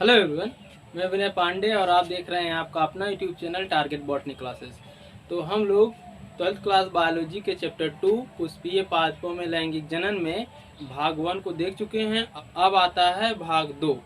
Hello everyone, मैं विनय पांडे और आप देख रहे हैं आपका अपना YouTube channel target botany classes. तो हम लोग 12th क्लास बायोलॉजी के चैप्टर 2 पुष्पीय पादपों में लैंगिक जनन में भाग 1 को देख चुके हैं। अब आता है भाग 2।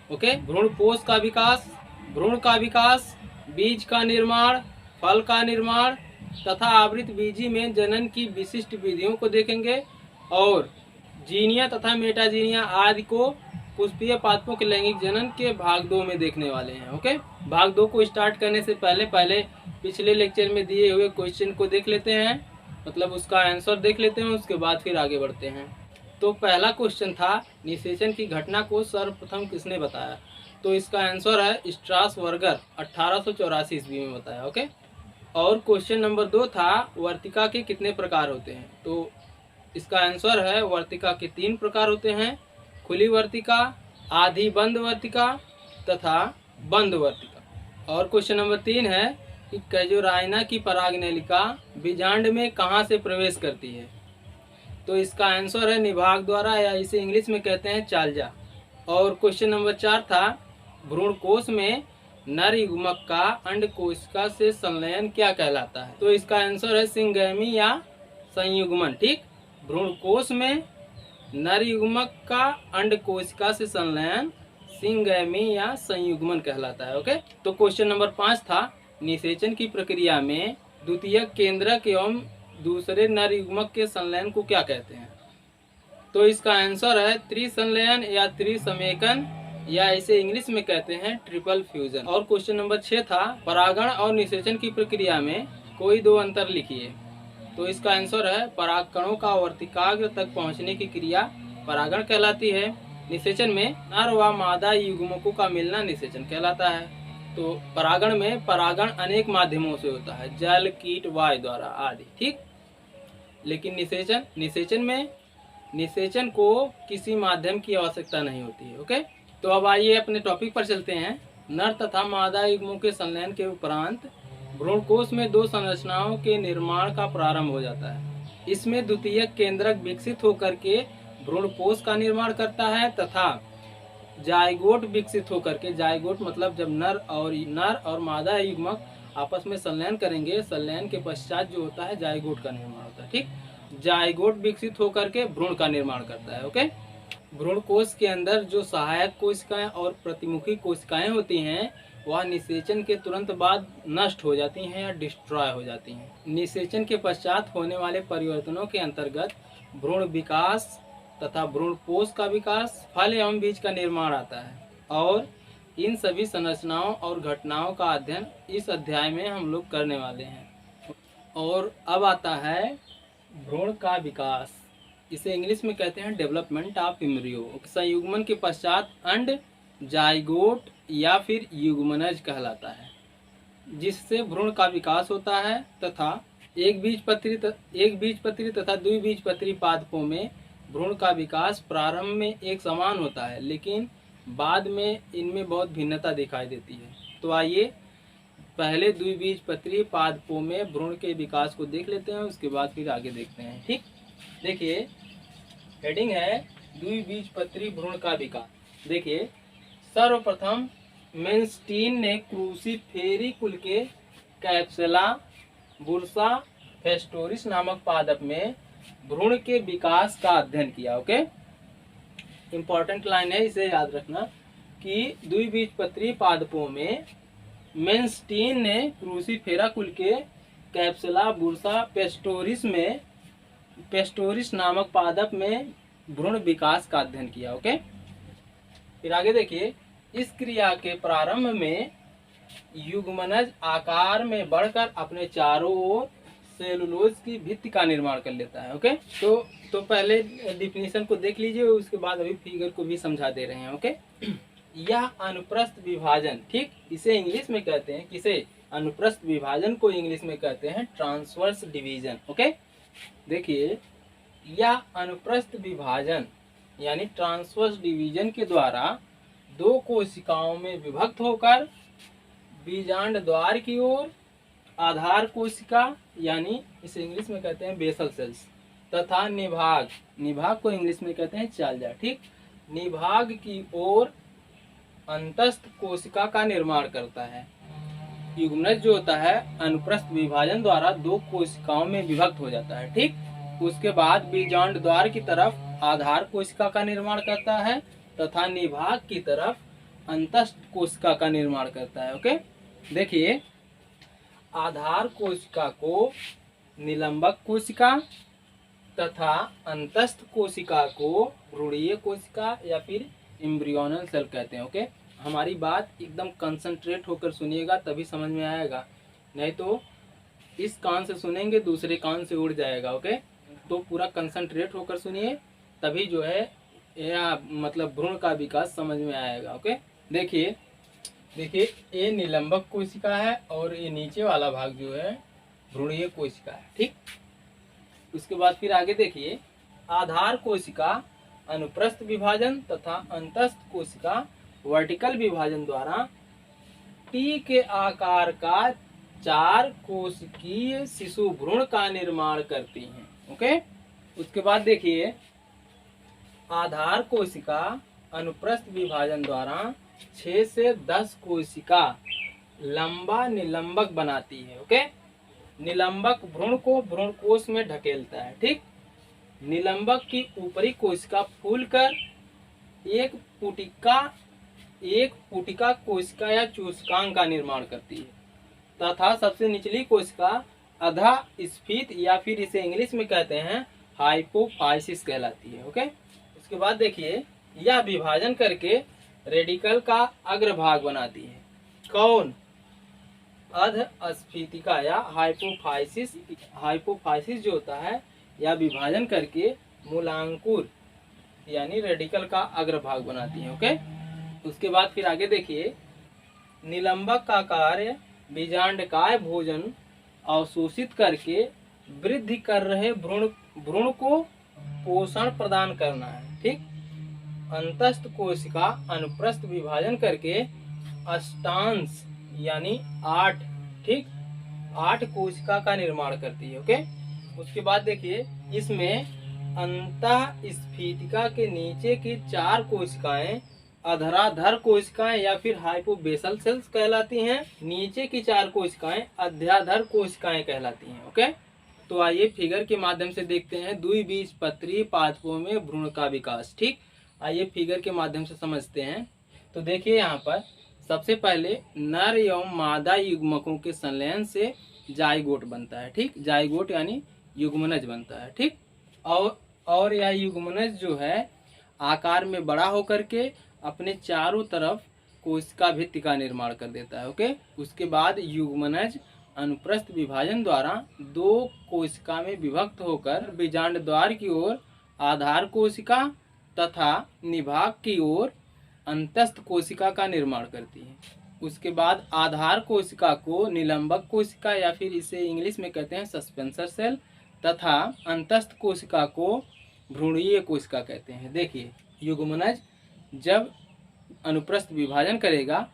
ओके, भ्रूणपोष का विकास, भ्रूण का विकास, बीज का निर्माण, फल का निर्माण तथा आवृत बीजी में जनन की विशिष्ट विधियों को देखेंगे और जीनिया तथा मेटाजीनिया आदि को पुष्पीय पादपों के लैंगिक जनन के भाग 2 में देखने वाले हैं। ओके, भाग 2 को स्टार्ट करने से पहले पिछले लेक्चर में दिए हुए क्वेश्चन को देख लेते हैं, मतलब उसका आंसर देख लेते हैं, उसके बाद फिर आगे बढ़ते हैं। तो पहला क्वेश्चन था, निषेचन की घटना को सर्वप्रथम किसने बताया? तो इसका आंसर है स्ट्रासबर्गर, 1884 ईस्वी में बताया। ओके, और क्वेश्चन नंबर 2 था, वर्तिका के कितने प्रकार होते हैं? तो इसका आंसर है वर्तिका के 3 प्रकार होते हैं, खुली वर्तिका, आधी बंद वर्तिका तथा बंद वर्तिका। और क्वेश्चन नंबर 3 है कि कैजोराइना की परागनलिका बीजांड में कहाँ से प्रवेश करती है? तो इसका आंसर है निभाग द्वारा, या इसे इंग्लिश में कहते हैं चालजा। और क्वेश्चन नंबर 4 था, भ्रूण कोश में नर युग्मक का अंड कोशिका से संलयन क्या कहलाता है? तो इसका आंसर है सिंगैमी या संयुग्मन। ठीक, भ्रूण कोश में नर युग्मक का अंड कोशिका से संलयन सिंगैमी या संयुग्मन कहलाता है। ओके, तो क्वेश्चन नंबर 5 था, निषेचन की प्रक्रिया में द्वितीयक केंद्रक एवं दूसरे नर युग्मक के संलयन को क्या कहते हैं? तो इसका आंसर है त्रिसंलयन या त्रिसमेकन, या इसे इंग्लिश में कहते हैं ट्रिपल फ्यूजन। और क्वेश्चन नंबर 6 था, परागण और निषेचन की प्रक्रिया में कोई 2 अंतर लिखिए। तो इसका आंसर है परागकणों का वर्तिकाग्र तक पहुंचने की क्रिया परागण कहलाती है। निषेचन में नर व मादा युग्मकों का मिलना निषेचन कहलाता है। तो परागण में परागण अनेक माध्यमों से होता है, जल, कीट, वायु द्वारा आदि। ठीक, लेकिन निषेचन में निषेचन को किसी माध्यम की आवश्यकता नहीं होती है। ओके, तो अब आइए अपने टॉपिक पर चलते हैं। नर तथा मादा युग्मों के संलयन के उपरांत भ्रूणकोश में 2 संरचनाओं के निर्माण का प्रारंभ हो जाता है। इसमें द्वितीयक केंद्रक विकसित होकर के भ्रूणपोष का निर्माण करता है तथा जायगोट विकसित होकर के, जायगोट मतलब जब नर और मादा युग्मक आपस में संलयन करेंगे, संलयन के पश्चात जो होता है जायगोट का निर्माण होता है। ठीक, जायगोट विकसित होकर के भ्रूण का निर्माण करता है। ओके, भ्रूण कोश के अंदर जो सहायक कोशिकाएं और प्रतिमुखी कोशिकाएं होती हैं वह निषेचन के तुरंत बाद नष्ट हो जाती हैं या डिस्ट्रॉय हो जाती हैं। निषेचन के पश्चात होने वाले परिवर्तनों के अंतर्गत भ्रूण विकास तथा भ्रूणपोष का विकास, फल एवं बीज का निर्माण आता है। और इन सभी संरचनाओं और घटनाओं का अध्ययन इस अध्याय में हम लोग करने वाले हैं। और अब आता है भ्रूण का विकास, इसे इंग्लिश में कहते हैं डेवलपमेंट ऑफ एम्ब्रियो। संयुग्मन के पश्चात अंड जाइगोट या फिर युग्मनज कहलाता है, जिससे भ्रूण का विकास होता है तथा एक बीजपत्री तथा द्विबीजपत्री पादपों में भ्रूण का विकास प्रारंभ में एक समान होता है, लेकिन बाद में इनमें बहुत भिन्नता दिखाई देती है। तो आइए पहले द्विबीजपत्री पादपों में भ्रूण के विकास को देख लेते हैं, उसके बाद फिर आगे देखते हैं। ठीक, देखिए हेडिंग है द्विबीजपत्री भ्रूण का विकास। देखिए, सर्वप्रथम मेन्स्टीन ने क्रूसीफेरी कुल के कैप्सुला बुर्सा फेस्टोरिस नामक पादप में भ्रूण के विकास का अध्ययन किया। ओके, इंपॉर्टेंट लाइन है, इसे याद रखना कि द्विबीजपत्री पादपों में मेन्स्टीन ने क्रूसीफेरा कुल के कैप्सुला बुर्सा पेस्टोरिस नामक पादप में भ्रूण विकास का अध्ययन किया। ओके, फिर आगे देखिए, इस क्रिया के प्रारंभ में युग्मनज आकार में बढ़कर अपने चारों ओर सेलुलोज की भित्ति का निर्माण कर लेता है। ओके, तो पहले डिफिनीशन को देख लीजिए, उसके बाद अभी फिगर को भी समझा दे रहे हैं। ओके, यह अनुप्रस्थ विभाजन, ठीक, इसे इंग्लिश में कहते हैं, किसे? अनुप्रस्थ विभाजन को इंग्लिश में कहते हैं ट्रांसवर्स डिवीजन। ओके, देखिए, यह अनुप्रस्थ विभाजन यानी ट्रांसवर्स डिवीजन के द्वारा 2 कोशिकाओं में विभक्त होकर बीजांड द्वार की ओर आधार कोशिका यानी इसे इंग्लिश में कहते हैं बेसल सेल्स तथा निभाग को इंग्लिश में कहते हैं चालजा। ठीक, निभाग की ओर अंतस्थ कोशिका का निर्माण करता है। युग्मनज जो होता है अनुप्रस्थ विभाजन द्वारा दो कोशिकाओं में विभक्त हो जाता है। ठीक, उसके बाद बीजांड द्वार की तरफ आधार कोशिका का निर्माण करता है तथा निभाग की तरफ अंतस्थ कोशिका का निर्माण करता है। ओके, देखिए आधार कोशिका को निलंबक कोशिका तथा अंतस्थ कोशिका को भ्रूणीय कोशिका या फिर एम्ब्रियोनल सेल कहते हैं। ओके, हमारी बात एकदम कंसंट्रेट होकर सुनिएगा तभी समझ में आएगा, नहीं तो इस कान से सुनेंगे दूसरे कान से उड़ जाएगा। ओके, तो पूरा कंसंट्रेट होकर सुनिए तभी जो है या मतलब भ्रूण का विकास समझ में आएगा। ओके, देखिए ये निलंबक कोशिका है और ये नीचे वाला भाग जो है भ्रूणीय कोशिका है। ठीक, उसके बाद फिर आगे देखिए आधार कोशिका अनुप्रस्थ विभाजन तथा अंतस्थ कोशिका वर्टिकल विभाजन द्वारा टी के आकार का 4 कोशिकीय शिशु भ्रूण का निर्माण करती हैं। ओके, उसके बाद देखिए आधार कोशिका अनुप्रस्थ विभाजन द्वारा 6 से 10 कोशिका लंबा निलंबक बनाती है। ओके, निलंबक भ्रूण को भ्रूणकोश में ढकेलता है। ठीक, निलंबक की ऊपरी कोशिका फूलकर एक पुटिका कोशिका या चूसकांग का निर्माण करती है तथा सबसे निचली कोशिका अधा स्फीत या फिर इसे इंग्लिश में कहते हैं हाइपोफाइसिस कहलाती है। ओके, उसके बाद देखिए यह विभाजन करके रेडिकल का अग्रभाग बनाती है। कौन? अधस्फीतिका या हाइपोफाइसिस जो होता है यह विभाजन करके मूलांकुर यानी रेडिकल का अग्रभाग बनाती है। ओके, उसके बाद फिर आगे देखिए निलंबक का कार्य बीजांडकाय भोजन अवशोषित करके वृद्धि कर रहे भ्रूण को पोषण प्रदान करना है। ठीक, अंतस्थ कोशिका अनुप्रस्थ विभाजन करके अष्टांश यानी 8 कोशिका का निर्माण करती है। ओके, उसके बाद देखिए इसमें अंतःस्फीतिका के नीचे की 4 कोशिकाएं अधराधर कोशिकाएं या फिर हाइपोबेसल सेल्स कहलाती हैं। नीचे की 4 कोशिकाएं अध्याधर कोशिकाएं कहलाती हैं। ओके, तो आइए फिगर के माध्यम से देखते हैं द्विबीजपत्री पादपों में भ्रूण का विकास। ठीक, आइए फिगर के माध्यम से समझते हैं। तो देखिए यहाँ पर सबसे पहले नर एवं मादा युग्मकों के संलयन से जाइगोट बनता है। ठीक, जाइगोट यानी युग्मनज बनता है। ठीक, और यह युग्मनज जो है आकार में बड़ा होकर के अपने चारों तरफ कोशिका भित्ति का निर्माण कर देता है। ओके, उसके बाद युग्मनज अनुप्रस्थ विभाजन द्वारा 2 कोशिका में विभक्त होकर बीजांड द्वार की ओर आधार कोशिका तथा निभाग की ओर अंतस्थ कोशिका का निर्माण करती है। उसके बाद आधार कोशिका को निलंबक कोशिका या फिर इसे इंग्लिश में कहते हैं सस्पेंसर सेल तथा अंतस्थ कोशिका को भ्रूणीय कोशिका कहते हैं। देखिए युग्मनज जब अनुप्रस्थ विभाजन करेगा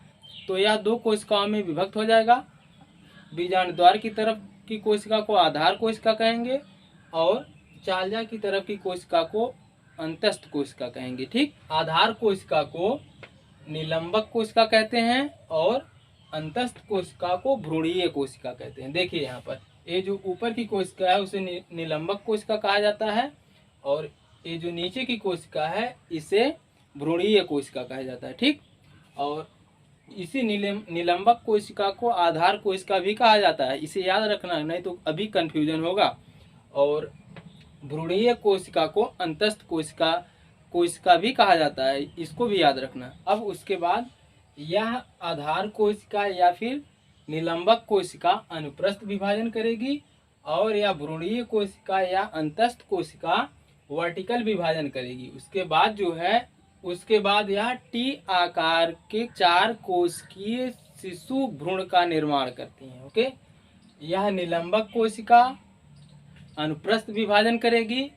तो यह 2 कोशिकाओं में विभक्त हो जाएगा। बीजांड द्वार की तरफ की कोशिका को आधार कोशिका कहेंगे और चालजा की तरफ की कोशिका को अंतस्थ कोशिका कहेंगे। ठीक, आधार कोशिका को निलंबक कोशिका कहते हैं और अंतस्थ कोशिका को भ्रूणीय कोशिका कहते हैं। देखिए यहाँ पर ये जो ऊपर की कोशिका है उसे निलंबक कोशिका कहा जाता है और ये जो नीचे की कोशिका है इसे भ्रूणीय कोशिका कहा जाता है। ठीक, और इसी निलंबक कोशिका को आधार कोशिका भी कहा जाता है, इसे याद रखना नहीं तो अभी कंफ्यूजन होगा। और भ्रूणीय कोशिका को अंतस्थ कोशिका भी कहा जाता है, इसको भी याद रखना। अब उसके बाद यह आधार कोशिका या फिर निलंबक कोशिका अनुप्रस्थ विभाजन करेगी और यह भ्रूणीय कोशिका या अंतस्थ कोशिका वर्टिकल विभाजन करेगी। उसके बाद यह टी आकार के 4 कोशिकीय शिशु भ्रूण का निर्माण करती हैं। ओके, यह निलंबक कोशिका अनुप्रस्थ विभाजन करेगी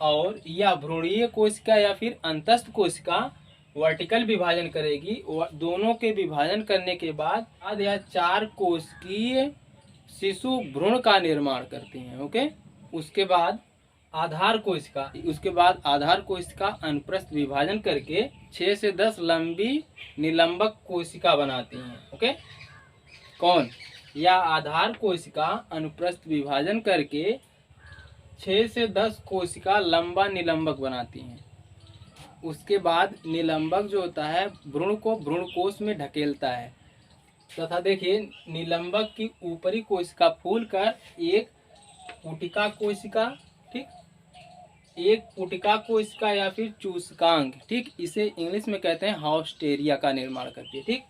और यह भ्रूणीय कोशिका या फिर अंतस्थ कोशिका वर्टिकल विभाजन करेगी। दोनों के विभाजन करने के बाद यह 4 कोशिकीय शिशु भ्रूण का निर्माण करती हैं। ओके, उसके बाद आधार कोशिका, उसके बाद आधार कोशिका अनुप्रस्थ विभाजन करके 6 से 10 लंबी निलंबक कोशिका बनाती हैं। ओके, कौन? या आधार कोशिका अनुप्रस्थ विभाजन करके 6 से 10 कोशिका लंबा निलंबक बनाती हैं। उसके बाद निलंबक जो होता है भ्रूण को भ्रूणकोश में ढकेलता है तथा देखिए निलंबक की ऊपरी कोशिका फूलकर एक पुटिका कोशिका, ठीक, एक पुटिका कोशिका या फिर चूसकांक, ठीक, इसे इंग्लिश में कहते हैं हाउस्टेरिया का निर्माण करती है। ठीक,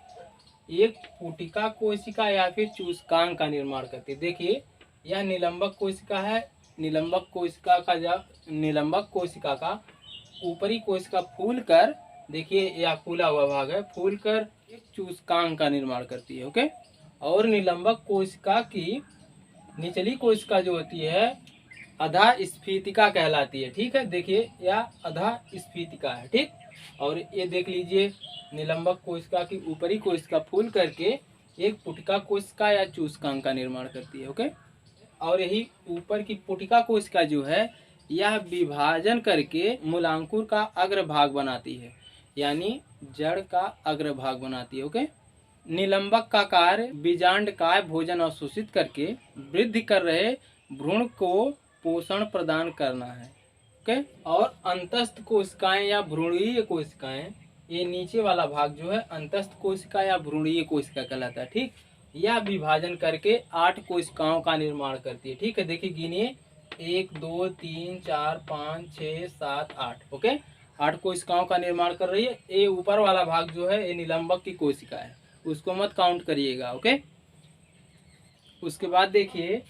एक पुटिका कोशिका या फिर चूसकांक का निर्माण करती है। देखिए यह निलंबक कोशिका है। निलंबक कोशिका का ऊपरी कोशिका फूलकर, देखिए यह फूला हुआ भाग है, फूलकर एक चूसकांक का निर्माण करती है। ओके, और निलंबक कोशिका की निचली कोशिका जो होती है अधा स्फीतिका कहलाती है। ठीक है, देखिए यह अधा स्फीतिका है। ठीक, और ये देख लीजिए निलंबक कोशिका की ऊपरी कोशिका फूल करके एक पुटिका कोशिका या चूसकांक का निर्माण करती है। ओके, और यही ऊपर की पुटिका कोशिका जो है यह विभाजन करके मूलांकुर का अग्रभाग बनाती है, यानी जड़ का अग्रभाग बनाती है। ओके, निलंबक का कार्य बीजांडकाय भोजन अवशोषित करके वृद्धि कर रहे भ्रूण को पोषण प्रदान करना है। ओके, और अंतस्थ कोशिकाएं या भ्रूणीय कोशिकाएं, ये नीचे वाला भाग जो है अंतस्थ कोशिका या भ्रूणीय कोशिका कहलाता है। ठीक, यह विभाजन करके 8 कोशिकाओं का निर्माण करती है। ठीक है, देखिए गिनिए 1 2 3 4 5 6 7 8। ओके, 8 कोशिकाओं का निर्माण कर रही है। ये ऊपर वाला भाग जो है ये निलंबक की कोशिका है, उसको मत काउंट करिएगा। ओके, उसके बाद देखिए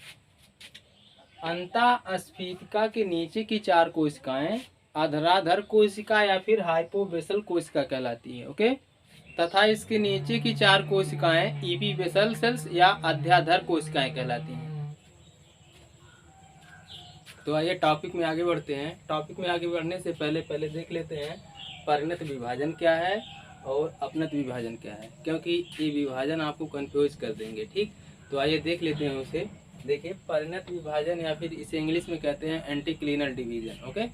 अंतःस्फीतिका के नीचे की 4 कोशिकाएं अधराधर कोशिका या फिर हाइपोबेसल कोशिका कहलाती है। ओके, तथा इसके नीचे की 4 कोशिकाएं ईपीबेसल सेल्स या अध्याधर कोशिकाएं कहलाती हैं। तो आइए टॉपिक में आगे बढ़ते हैं। टॉपिक में आगे बढ़ने से पहले देख लेते हैं परिणत विभाजन क्या है और अपनत विभाजन क्या है, क्योंकि ये विभाजन आपको कंफ्यूज कर देंगे। ठीक, तो आइए देख लेते हैं उसे। देखिए परिणत विभाजन या फिर इसे इंग्लिश में कहते हैं एंटीक्लिनल डिवीजन। ओके,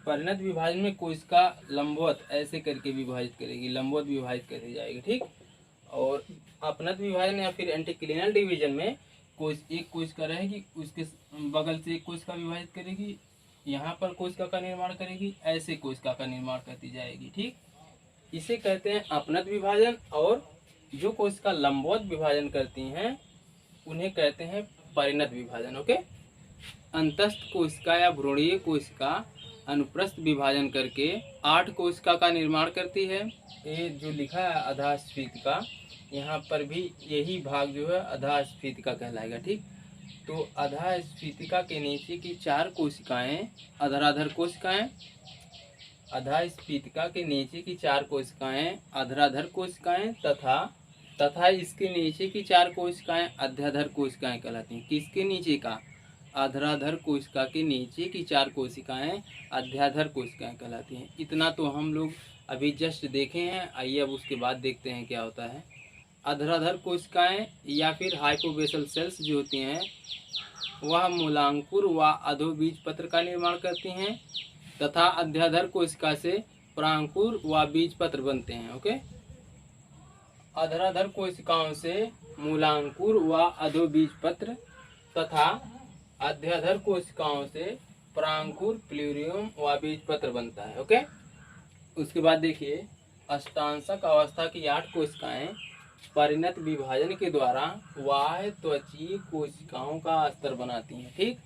परिणत विभाजन में कोशिका लंबवत ऐसे करके विभाजित करेगी, लंबवत विभाजित करी जाएगी। ठीक, और अपनत विभाजन या फिर एंटीक्लिनल डिवीजन में एक कोशिका रहेगी, उसके बगल से एक कोशिका विभाजित करेगी, यहाँ पर कोशिका का निर्माण करेगी, ऐसे कोशिका का निर्माण करती जाएगी। ठीक, इसे कहते हैं अपनत विभाजन। और जो कोशिका लंबवत विभाजन करती हैं उन्हें कहते हैं परिणत विभाजन। ओके, अंतस्थ कोशिका या भ्रूणीय कोशिका अनुप्रस्थ विभाजन करके 8 कोशिका का निर्माण करती है। ये जो लिखा है अधास्फीतिका, यहाँ पर भी यही भाग जो है अधास्फीतिका कहलाएगा। ठीक, तो अधास्फीतिका के नीचे की 4 कोशिकाएं अधराधर कोशिकाएं, अधास्फीतिका के नीचे की 4 कोशिकाएं अधराधर कोशिकाएं तथा इसके नीचे की 4 कोशिकाएं अध्याधर कोशिकाएं कहलाती हैं। किसके नीचे का? अधराधर कोशिका के नीचे की 4 कोशिकाएं अध्याधर कोशिकाएं कहलाती हैं। इतना तो हम लोग अभी जस्ट देखे हैं। आइए अब उसके बाद देखते हैं क्या होता है। अधराधर कोशिकाएं या फिर हाइपोबेसल सेल्स जो होती हैं वह मूलांकुर व अधोबीजपत्र का निर्माण करती हैं तथा अध्याधर कोशिका से परांकुर व बीजपत्र बनते हैं। ओके, अधराधर कोशिकाओं से मूलांकुर व अधोबीजपत्र तथा अध्याधर कोशिकाओं से परांकुर, प्लूरियम व बीजपत्र बनता है। ओके, उसके बाद देखिए अष्टांशक अवस्था की 8 कोशिकाएं परिणत विभाजन के द्वारा बाह्य त्वचीय कोशिकाओं का स्तर बनाती हैं। ठीक,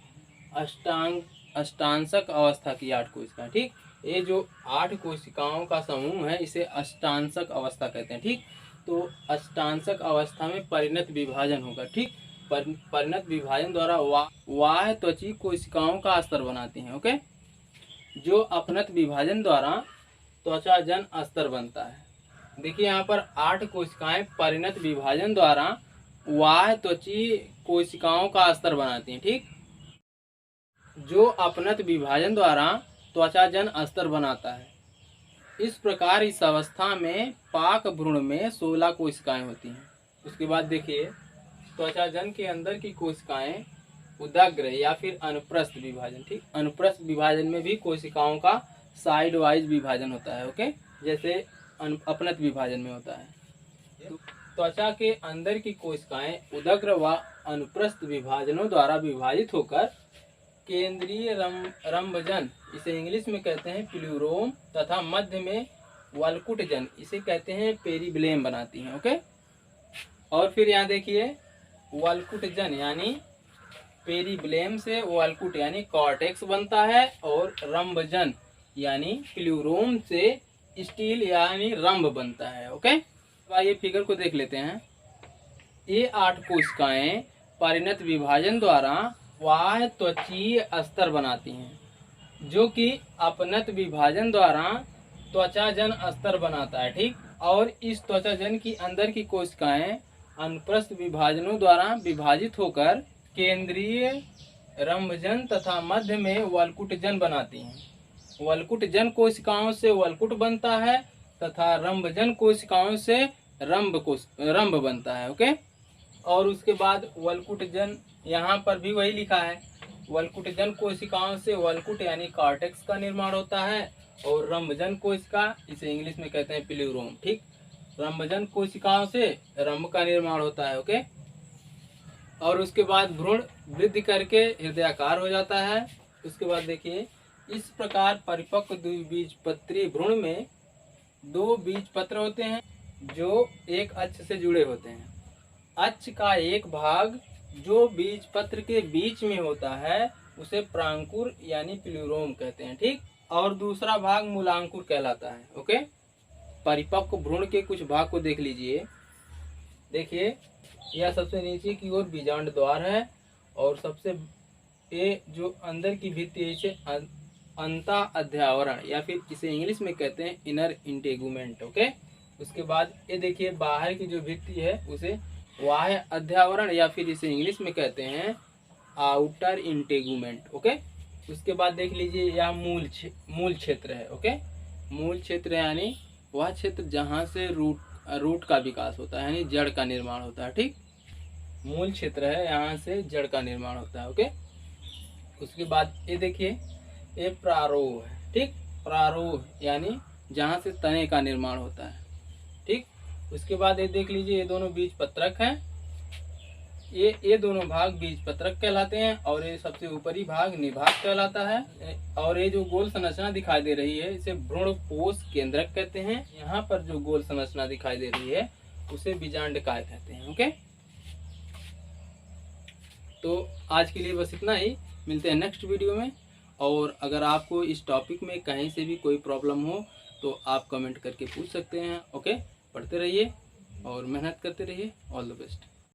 अष्टांशक अवस्था की 8 कोशिकाएं। ठीक, ये जो 8 कोशिकाओं का समूह है इसे अष्टांशक अवस्था कहते हैं। ठीक, तो अष्टांशक अवस्था में परिणत विभाजन होगा। ठीक, परिणत विभाजन द्वारा बाह्य त्वचीय कोशिकाओं का स्तर बनाती हैं। ओके, जो अपनत विभाजन द्वारा त्वचाजन स्तर बनता है। देखिए यहाँ पर 8 कोशिकाएं परिणत विभाजन द्वारा बाह्य त्वचीय कोशिकाओं का स्तर बनाती हैं। ठीक, जो अपनत विभाजन द्वारा त्वचाजन स्तर बनाता है। इस प्रकार इस अवस्था में पाक भ्रूण में 16 कोशिकाएं होती हैं। उसके बाद देखिए त्वचाजन के अंदर की कोशिकाएं उदग्र या फिर अनुप्रस्थ विभाजन। ठीक, अनुप्रस्थ विभाजन में भी कोशिकाओं का साइड वाइज विभाजन होता है। ओके, जैसे अपनत विभाजन में होता है। त्वचा के अंदर की कोशिकाएं उदग्र व अनुप्रस्थ विभाजनों द्वारा विभाजित होकर केंद्रीय रंभजन, इसे इंग्लिश में कहते हैं प्लूरोम, तथा मध्य में वल्कुटजन, इसे कहते हैं पेरिब्लेम बनाती हैं। ओके, और फिर यहाँ देखिए वल्कुटजन यानी पेरिब्लेम से वल्कुट यानी कॉर्टेक्स बनता है, और रंभजन यानी प्लूरोम से स्टील यानी रंभ बनता है। ओके, आइए फिगर को देख लेते हैं। ये 8 कोशिकाएं परिणत विभाजन द्वारा बाह्य त्वचीय अस्तर बनाती हैं, जो कि अपनत विभाजन द्वारा त्वचाजन अस्तर बनाता है। ठीक, और इस त्वचाजन की अंदर की कोशिकाएं अनुप्रस्थ विभाजनों द्वारा विभाजित होकर केंद्रीय रंभजन तथा मध्य में वल्कुटजन बनाती हैं। वल्कुटजन कोशिकाओं से वल्कुट बनता है तथा रंभजन कोशिकाओं से रंभ बनता है। ओके, और उसके बाद वल्कुटजन, यहाँ पर भी वही लिखा है, वल्कुटजन कोशिकाओं से वल्कुट यानी कॉर्टेक्स का निर्माण होता है, और रंभजन कोशिका, इसे इंग्लिश में कहते हैं प्लूरोम। ठीक, रंभजन कोशिकाओं से रंभ का निर्माण होता है। ओके, और उसके बाद भ्रूण वृद्धि करके हृदयाकार हो जाता है। उसके बाद देखिए, इस प्रकार परिपक्व द्विबीजपत्री भ्रूण में 2 बीजपत्र होते हैं जो एक अक्ष से जुड़े होते हैं। अक्ष का एक भाग जो बीजपत्र के बीच में होता है उसे प्रांकुर यानी प्लूरोम कहते हैं। ठीक, और दूसरा भाग मूलांकुर कहलाता है। ओके, परिपक्व भ्रूण के कुछ भाग को देख लीजिए। देखिए, यह सबसे नीचे की ओर बीजांड द्वार है, और सबसे ये जो अंदर की भित्ति है इसे अंता अध्यावरण या फिर इसे इंग्लिश में कहते हैं इनर इंटेगुमेंट। ओके, उसके बाद ये देखिए बाहर की जो भित्ति है उसे बाह्य अध्यावरण या फिर इसे इंग्लिश में कहते हैं आउटर इंटेगुमेंट। ओके, उसके बाद देख लीजिए यह मूल क्षेत्र है। ओके, मूल क्षेत्र यानी वह क्षेत्र जहाँ से रूट का विकास होता है यानी जड़ का निर्माण होता है। ठीक, मूल क्षेत्र है, यहाँ से जड़ का निर्माण होता है। ओके, उसके बाद ये देखिए ये प्रारोह है। ठीक, प्रारोह यानी जहाँ से तने का निर्माण होता है। ठीक, उसके बाद ये देख लीजिए ये दोनों बीजपत्रक हैं। ये दोनों भाग बीजपत्रक कहलाते हैं, और ये सबसे ऊपरी भाग निभाग कहलाता है। और ये जो गोल संरचना दिखाई दे रही है इसे भ्रूणपोष केंद्रक कहते हैं। यहाँ पर जो गोल संरचना दिखाई दे रही है उसे बीजांडकाय कहते हैं। ओके, तो आज के लिए बस इतना ही, मिलते हैं नेक्स्ट वीडियो में। और अगर आपको इस टॉपिक में कहीं से भी कोई प्रॉब्लम हो तो आप कमेंट करके पूछ सकते हैं। ओके, पढ़ते रहिए और मेहनत करते रहिए। All the best.